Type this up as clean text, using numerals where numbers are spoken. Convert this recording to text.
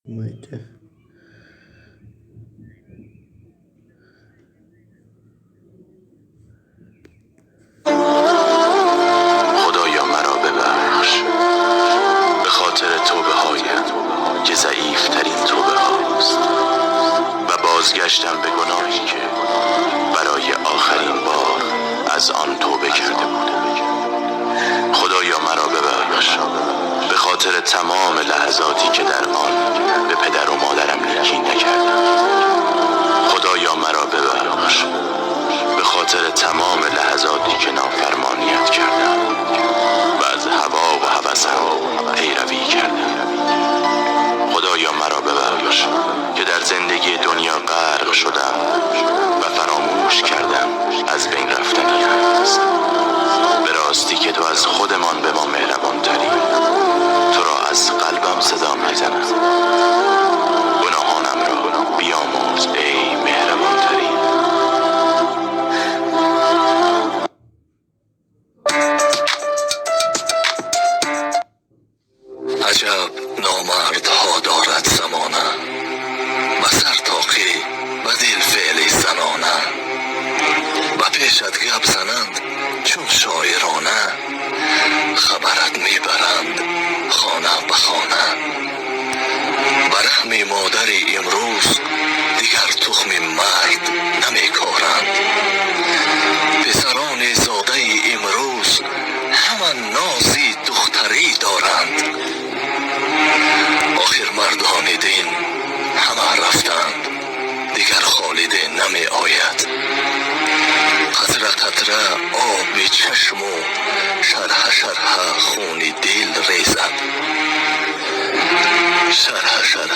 مایده. خدایا مرا ببخش به خاطر توبه هایم که ضعیف ترین توبه هاست و بازگشتم به گناهی که برای آخرین بار از آن توبه کرده بودم. خدایا مرا ببخش به خاطر تمام لحظاتی که در آن به پدر و مادرم نیکی نکردم. خدایا مرا ببخش به خاطر تمام لحظاتی که نافرمانیت کردم و از هوا و هوسم پیروی کردم. خدایا مرا ببخش که در زندگی دنیا غرق شدم و فراموش کردم از بین رفتنی است. به راستی که تو از خودمان به ما مهربان تری. تو را از قلبم صدا میزنم. گناهانم را بیامرز ای مهربان تری. عجب نامردها دارد زمانه و سرتاقی و دل فعلی زنانه و پیشت گپ زنند چون شاعرانه خبرت میبرند خانه به خانه و رحم مادری امروز دیگر تخم مرد نمیکارند. پسران زاده امروز همه نازی دختری دارند. آخر مردان دین همه رفتند دیگر خالده نمی آید. قطره قطره آب چشم و شرح شرح خون دل ریزد. شرح شرح